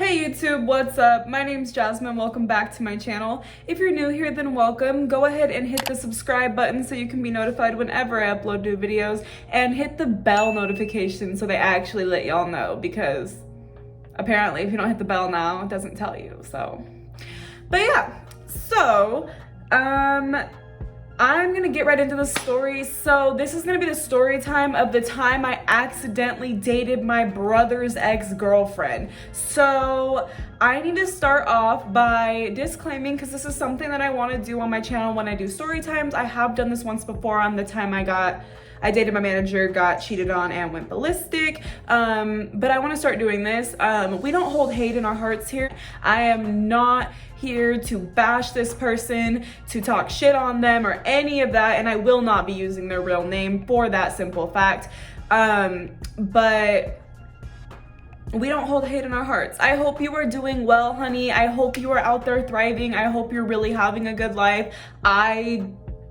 Hey YouTube, what's up? My name's Jasmine. Welcome back to my channel. If you're new here, then welcome. Go ahead and hit the subscribe button so you can be notified whenever I upload new videos, and hit the bell notification so they actually let y'all know, because apparently if you don't hit the bell now, it doesn't tell you. But yeah, so I'm gonna get right into the story. So this is gonna be the story time of the time I accidentally dated my brother's ex-girlfriend. So I need to start off by disclaiming, because this is something that I want to do on my channel when I do story times. I have done this once before on the time I dated my manager, got cheated on, and went ballistic. But I want to start doing this. We don't hold hate in our hearts here. I am not here to bash this person, to talk shit on them, or any of that, and I will not be using their real name for that simple fact. But we don't hold hate in our hearts. I hope you are doing well, honey. I hope you are out there thriving. I hope you're really having a good life. I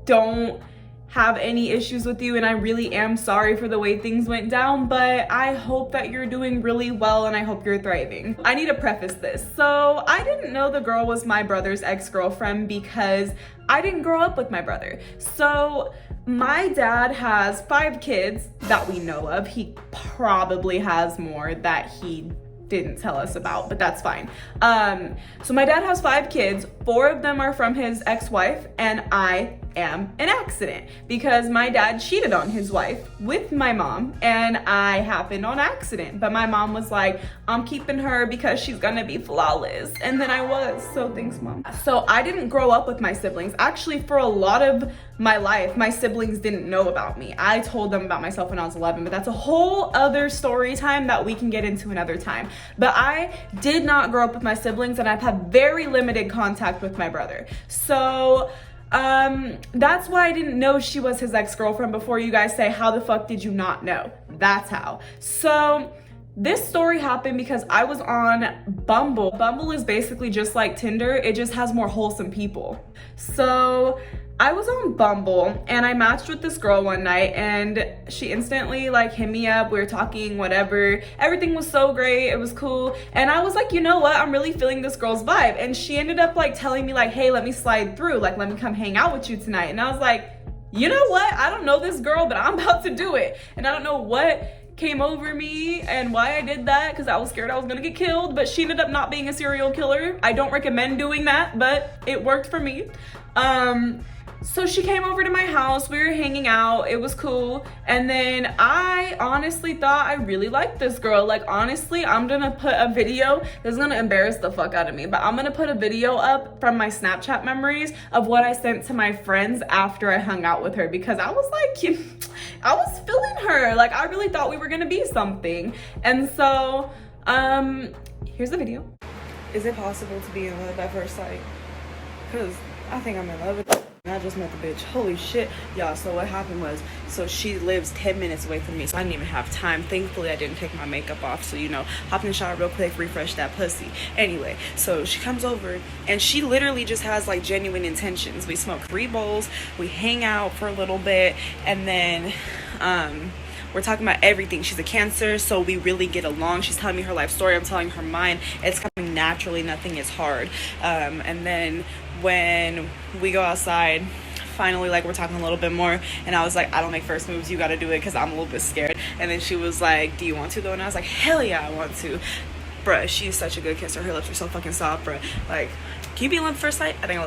don't have any issues with you, and I really am sorry for the way things went down, but I hope that you're doing really well, and I hope you're thriving. I need to preface this. So I didn't know the girl was my brother's ex-girlfriend because I didn't grow up with my brother. So my dad has 5 kids that we know of. He probably has more that he didn't tell us about, but that's fine. So my dad has 5 kids. 4 of them are from his ex-wife, and I am an accident because my dad cheated on his wife with my mom, and I happened on accident. But my mom was like, I'm keeping her because she's gonna be flawless, and then I was. So thanks, Mom. So I didn't grow up with my siblings. Actually, for a lot of my life, my siblings didn't know about me. I told them about myself when I was 11, but that's a whole other story time that we can get into another time. But I did not grow up with my siblings, and I've had very limited contact with my brother. So that's why I didn't know she was his ex-girlfriend before you guys say, how the fuck did you not know? That's how. So this story happened because I was on Bumble. Bumble is basically just like Tinder. It just has more wholesome people. So I was on Bumble and I matched with this girl one night, and she instantly like hit me up. We were talking, whatever. Everything was so great. It was cool. And I was like, you know what? I'm really feeling this girl's vibe. And she ended up like telling me like, hey, let me slide through. Like, let me come hang out with you tonight. And I was like, you know what? I don't know this girl, but I'm about to do it. And I don't know what came over me and why I did that, because I was scared I was gonna get killed, but she ended up not being a serial killer. I don't recommend doing that, but it worked for me. So she came over to my house, we were hanging out, it was cool, and then I honestly thought I really liked this girl. Like, honestly, I'm gonna put a video, this is gonna embarrass the fuck out of me, but I'm gonna put a video up from my Snapchat memories of what I sent to my friends after I hung out with her, because I was like, I was feeling her. Like, I really thought we were gonna be something. And so, here's the video. Is it possible to be in love at first sight? Because I think I'm in love with her. I just met the bitch. Holy shit, y'all. So what happened was, so she lives 10 minutes away from me, so I didn't even have time. Thankfully, I didn't take my makeup off, so, you know, hop in the shower real quick, refresh that pussy. Anyway, so she comes over, and she literally just has like genuine intentions. We smoke 3 bowls, we hang out for a little bit, and then we're talking about everything. She's a Cancer, so we really get along. She's telling me her life story, I'm telling her mine. It's coming naturally, nothing is hard. And then when we go outside, finally, like, we're talking a little bit more, and I was like, I don't make first moves, you gotta do it, because I'm a little bit scared. And then she was like, do you want to though? And I was like, hell yeah, I want to. Bruh, she's such a good kisser. Her lips are so fucking soft, bruh. Like, can you be in love at first sight? I think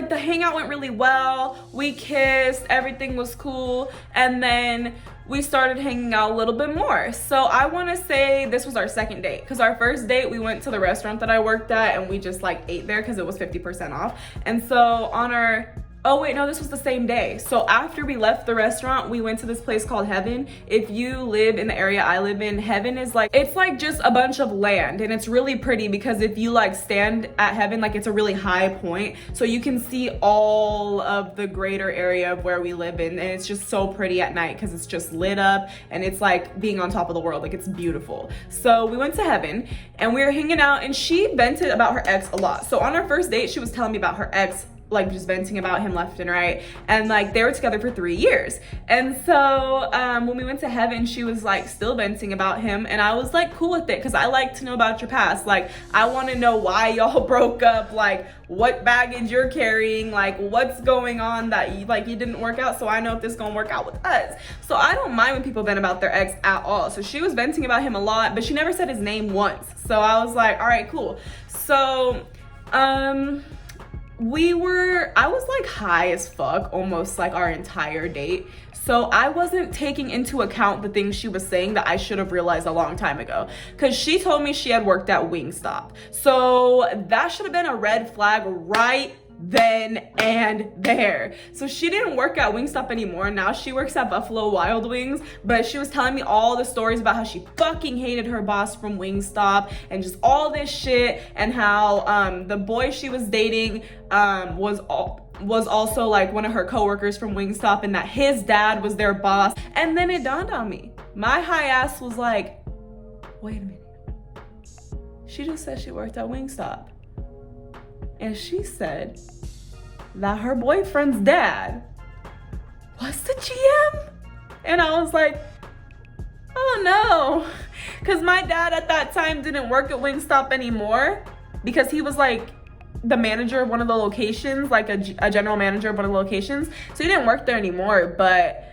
the hangout went really well. We kissed, everything was cool, and then we started hanging out a little bit more. So I want to say this was our second date, because our first date we went to the restaurant that I worked at, and we just like ate there because it was 50% off. And so on our oh wait, no, this was the same day. So after we left the restaurant, we went to this place called Heaven. If you live in the area I live in, Heaven is like, it's like just a bunch of land, and it's really pretty because if you like stand at Heaven, like it's a really high point, so you can see all of the greater area of where we live in, and it's just so pretty at night because it's just lit up and it's like being on top of the world. Like, it's beautiful. So we went to Heaven and we were hanging out, and she vented about her ex a lot. So on our first date, she was telling me about her ex like just venting about him left and right. And like they were together for 3 years. And so when we went to heaven, she was like still venting about him, and I was like cool with it because I like to know about your past. Like I want to know why y'all broke up, like what baggage you're carrying, like what's going on that you didn't work out, so I know if this is gonna work out with us. So I don't mind when people vent about their ex at all. So she was venting about him a lot, but she never said his name once. So I was like, all right, cool. So I was like high as fuck almost like our entire date. So I wasn't taking into account the things she was saying that I should have realized a long time ago. Cause she told me she had worked at Wingstop. So that should have been a red flag right then and there. So she didn't work at Wingstop anymore. Now she works at Buffalo Wild Wings, but she was telling me all the stories about how she fucking hated her boss from Wingstop and just all this shit, and how the boy she was dating was also like one of her coworkers from Wingstop, and that his dad was their boss. And then it dawned on me. My high ass was like, wait a minute. She just said she worked at Wingstop. And she said that her boyfriend's dad was the GM. And I was like, oh no. Because my dad at that time didn't work at Wingstop anymore, because he was like the manager of one of the locations, like a general manager of one of the locations. So he didn't work there anymore, but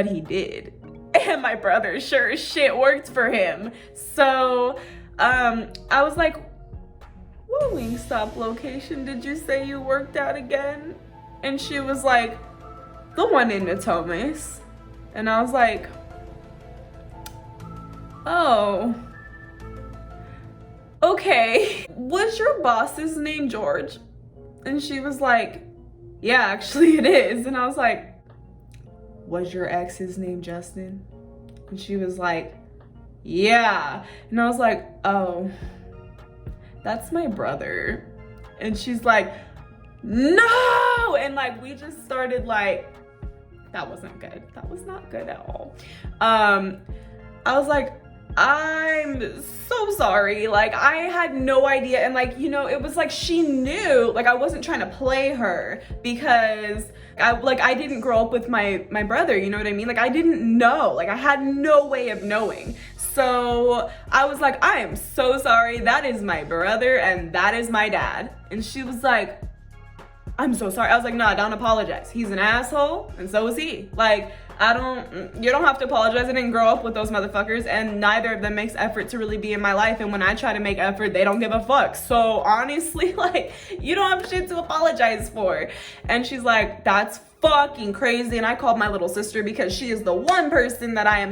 he did. And my brother sure as shit worked for him. So I was like, what Wingstop location did you say you worked at again? And she was like, the one in Natomas. And I was like, oh, okay. Was your boss's name George? And she was like, yeah, actually it is. And I was like, was your ex's name Justin? And she was like, yeah. And I was like, oh, that's my brother. And she's like, no. And like we just started like, that wasn't good. That was not good at all. I was like, I'm so sorry. Like I had no idea. And like, you know, it was like she knew, like I wasn't trying to play her, because I didn't grow up with my brother, you know what I mean? Like I didn't know, like I had no way of knowing. So I was like, I am so sorry. That is my brother and that is my dad. And she was like, I'm so sorry. I was like, nah, don't apologize. He's an asshole and so is he. Like, you don't have to apologize. I didn't grow up with those motherfuckers, and neither of them makes effort to really be in my life. And when I try to make effort, they don't give a fuck. So honestly, like, you don't have shit to apologize for. And she's like, that's fucking crazy. And I called my little sister, because she is the one person that I'm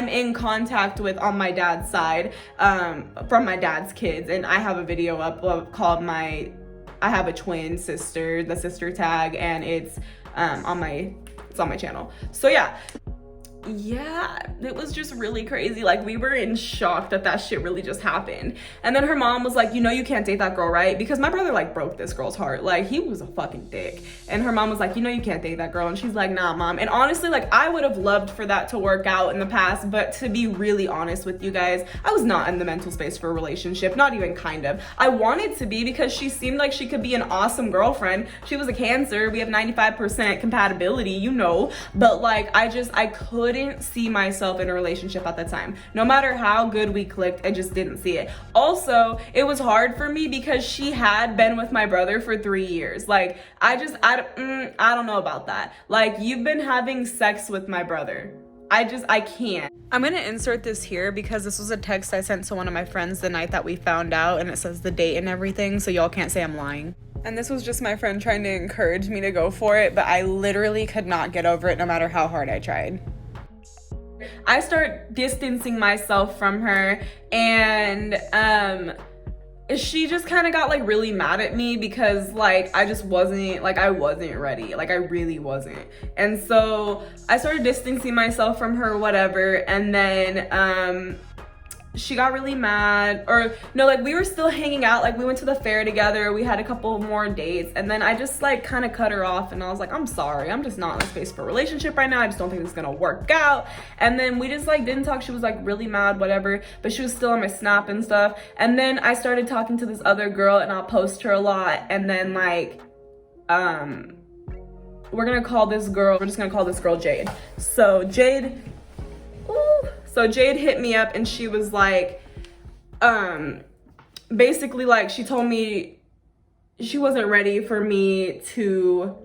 in contact with on my dad's side, from my dad's kids. And I have a video up called I have a twin sister, the sister tag, and it's on my channel. So yeah, it was just really crazy. Like we were in shock that shit really just happened. And then her mom was like, you know, you can't date that girl, right? Because my brother like broke this girl's heart. Like he was a fucking dick. And her mom was like, you know, you can't date that girl. And she's like, nah, mom. And honestly, like I would have loved for that to work out in the past, but to be really honest with you guys, I was not in the mental space for a relationship, not even kind of. I wanted to be, because she seemed like she could be an awesome girlfriend. She was a Cancer. We have 95% compatibility, you know, but like I couldn't see myself in a relationship at the time. No matter how good we clicked, I just didn't see it. Also, it was hard for me because she had been with my brother for 3 years. Like I don't know about that. Like you've been having sex with my brother. I can't. I'm gonna insert this here because this was a text I sent to one of my friends the night that we found out, and it says the date and everything, so y'all can't say I'm lying. And this was just my friend trying to encourage me to go for it, but I literally could not get over it no matter how hard I tried. I start distancing myself from her, and she just kind of got like really mad at me because like I wasn't ready. Like I really wasn't. And so I started distancing myself from her, whatever. And then she got really mad, or no, like we were still hanging out, like we went to the fair together, we had a couple more dates, and then I just like kind of cut her off, and I was like, I'm sorry, I'm just not in a space for a relationship right now, I just don't think this is gonna work out. And then we just like didn't talk. She was like really mad, whatever, but she was still on my Snap and stuff. And then I started talking to this other girl, and I'll post her a lot, and then like we're just gonna call this girl Jade. So Jade hit me up, and she was like, basically like she told me she wasn't ready for me to,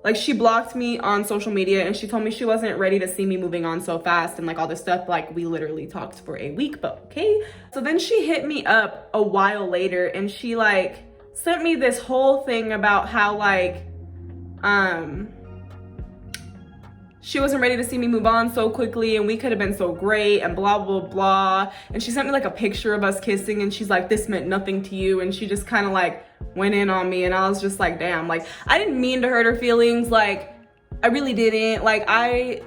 like she blocked me on social media, and she told me she wasn't ready to see me moving on so fast and like all this stuff. Like we literally talked for a week, but okay. So then she hit me up a while later, and she like sent me this whole thing about how like, she wasn't ready to see me move on so quickly, and we could have been so great, and blah, blah, blah. And she sent me like a picture of us kissing, and she's like, this meant nothing to you. And she just kind of like went in on me, and I was just like, damn, like I didn't mean to hurt her feelings. Like I really didn't. Like I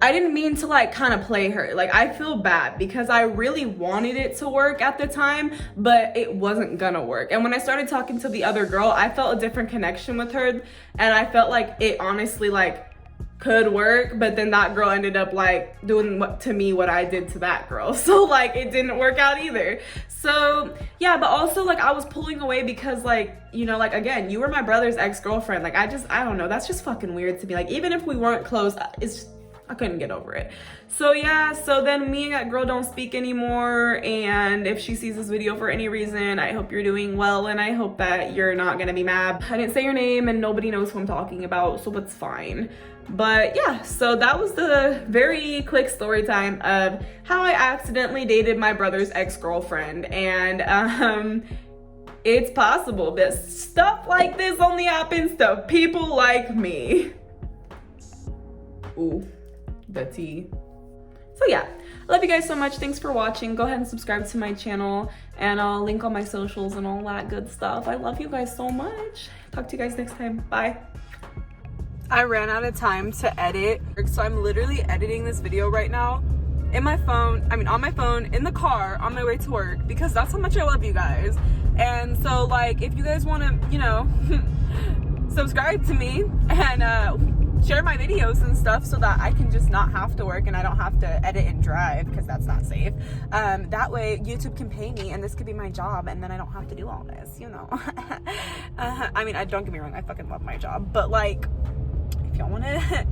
didn't mean to like kind of play her. Like I feel bad because I really wanted it to work at the time, but it wasn't gonna work. And when I started talking to the other girl, I felt a different connection with her, and I felt like it honestly like could work, but then that girl ended up like doing what I did to that girl. So like it didn't work out either. So yeah, but also like I was pulling away because like, you know, like again, you were my brother's ex-girlfriend. Like I don't know, that's just fucking weird to me. Like even if we weren't close, I couldn't get over it. So yeah, so then me and that girl don't speak anymore, and if she sees this video for any reason, I hope you're doing well, and I hope that you're not gonna be mad. I didn't say your name, and nobody knows who I'm talking about, so it's fine. But yeah, so that was the very quick story time of how I accidentally dated my brother's ex-girlfriend. And it's possible that stuff like this only happens to people like me. Ooh, the tea. So yeah, I love you guys so much. Thanks for watching. Go ahead and subscribe to my channel, and I'll link all my socials and all that good stuff. I love you guys so much. Talk to you guys next time. Bye. I ran out of time to edit, so I'm literally editing this video right now on my phone, in the car on my way to work, because that's how much I love you guys. And so like, if you guys want to, you know, subscribe to me and share my videos and stuff so that I can just not have to work and I don't have to edit and drive, because that's not safe. That way YouTube can pay me and this could be my job, and then I don't have to do all this, you know. I mean, don't get me wrong, I fucking love my job, but like, if y'all want to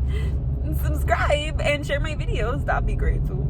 subscribe and share my videos, that'd be great too.